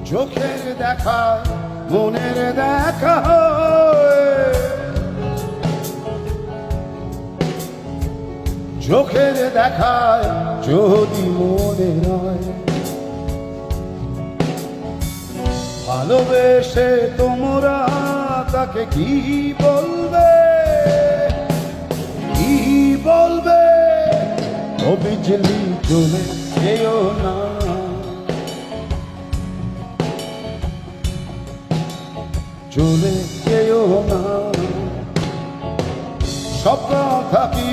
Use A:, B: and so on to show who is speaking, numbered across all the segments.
A: চোখের দেখা মনের দেখা হয়, চোখের দেখায় যদি মনে নয়, ভালোবেসে তোমরা তাকে কি বলবে, কি বলবে? ও বিজলি চলে যেও না, চলে যেও না। সব কথা কি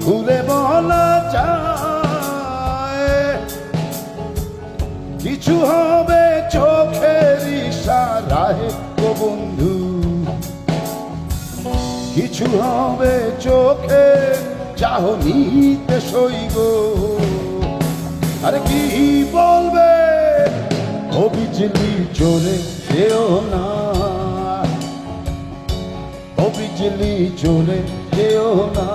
A: খুলে বলা যায়? কিছু হবে চোখের ইশারায় গো বন্ধু, কিছু হবে চোখের চাহনিতে সইব। আরে কি বলবে? ও বিজলি চলে যেও না, ও বিজলি চলে যেও না।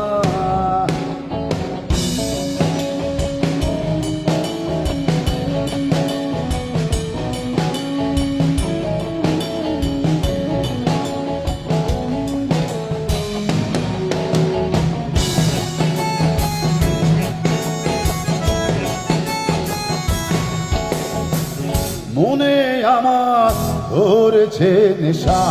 A: মনে আমার ধরেছে নেশা,